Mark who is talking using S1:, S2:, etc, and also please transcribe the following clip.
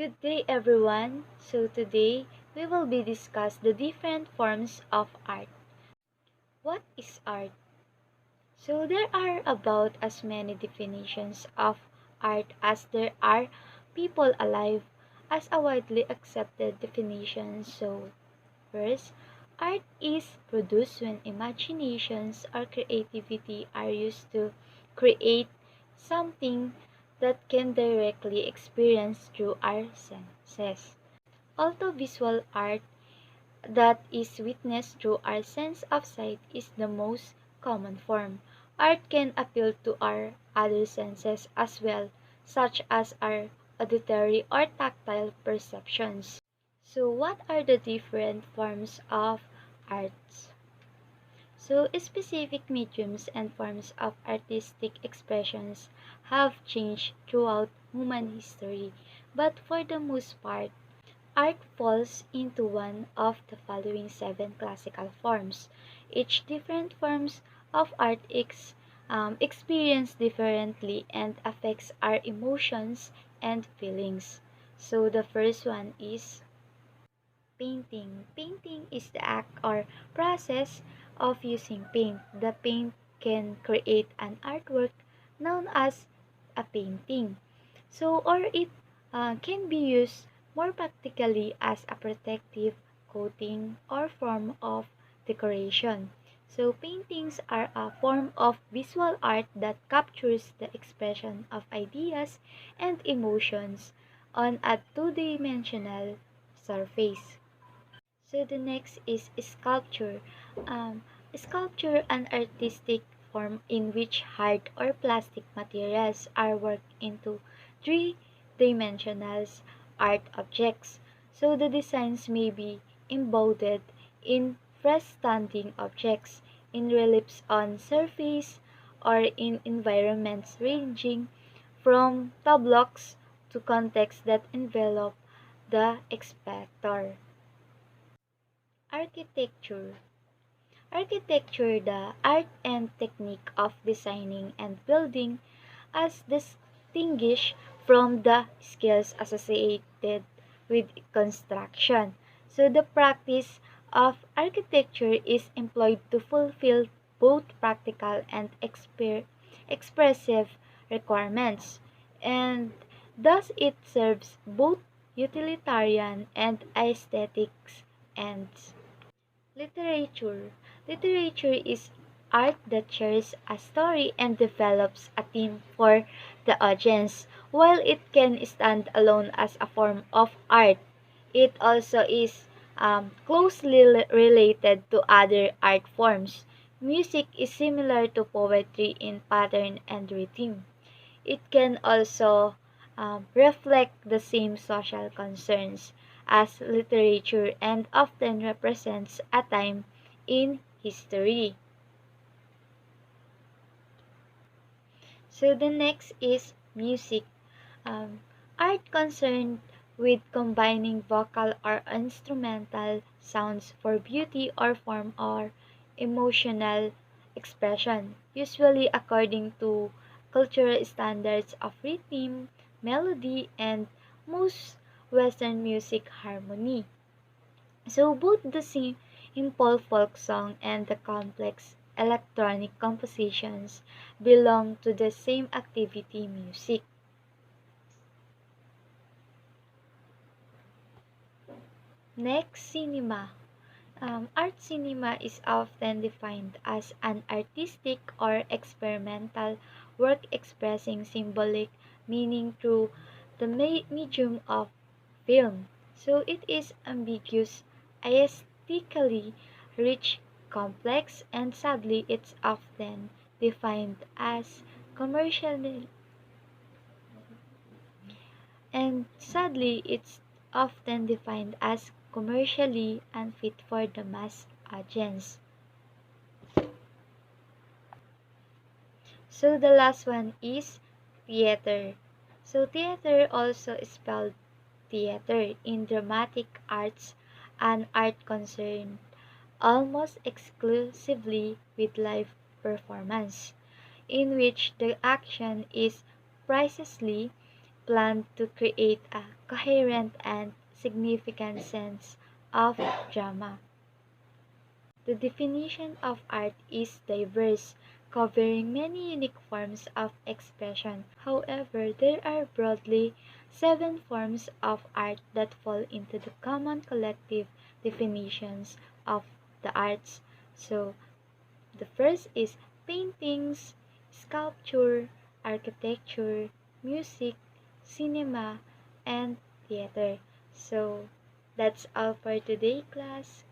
S1: Good day everyone. So today we will be discuss the different forms of art. What is art? So there are about as many definitions of art as there are people alive as a widely accepted definition. So first, art is produced when imaginations or creativity are used to create something that can directly experience through our senses. Although visual art that is witnessed through our sense of sight is the most common form, art can appeal to our other senses as well, such as our auditory or tactile perceptions. So, what are the different forms of arts? So, specific mediums and forms of artistic expressions have changed throughout human history, but for the most part, art falls into one of the following seven classical forms. Each different forms of art experienced differently and affects our emotions and feelings. So the first one is painting. Painting is the act or process of using paint. The paint can create an artwork known as a painting. So, or it can be used more practically as a protective coating or form of decoration. So, paintings are a form of visual art that captures the expression of ideas and emotions on a two-dimensional surface. So the next is sculpture. Um, Sculpture, an artistic form in which hard or plastic materials are worked into three-dimensional art objects. So the designs may be embodied in freestanding objects, in reliefs on surface, or in environments ranging from tableaus to contexts that envelop the spectator. Architecture. Architecture, the art and technique of designing and building, as distinguished from the skills associated with construction. So the practice of architecture is employed to fulfill both practical and expressive requirements, and thus it serves both utilitarian and aesthetics ends. Literature. Literature is art that shares a story and develops a theme for the audience. While it can stand alone as a form of art, it also is closely related to other art forms. Music is similar to poetry in pattern and rhythm. It can also reflect the same social concerns as literature and often represents a time in history. So the next is music. Um, Art concerned with combining vocal or instrumental sounds for beauty or form or emotional expression, usually according to cultural standards of rhythm, melody, and most Western music harmony. So both the simple folk song and the complex electronic compositions belong to the same activity music. Next, cinema. Art cinema is often defined as an artistic or experimental work expressing symbolic meaning through the medium of film. So it is ambiguous, aesthetically rich, complex, and sadly it's often defined as commercially it's often defined as commercially unfit for the mass audience. So the last one is theater. So theater also spelled theater in dramatic arts, an art concerned almost exclusively with live performance, in which the action is precisely planned to create a coherent and significant sense of drama. The definition of art is diverse, covering many unique forms of expression. However, there are broadly 7 forms of art that fall into the common collective definitions of the arts. So, the first is paintings, sculpture, architecture, music, cinema, and theater. So, that's all for today, class.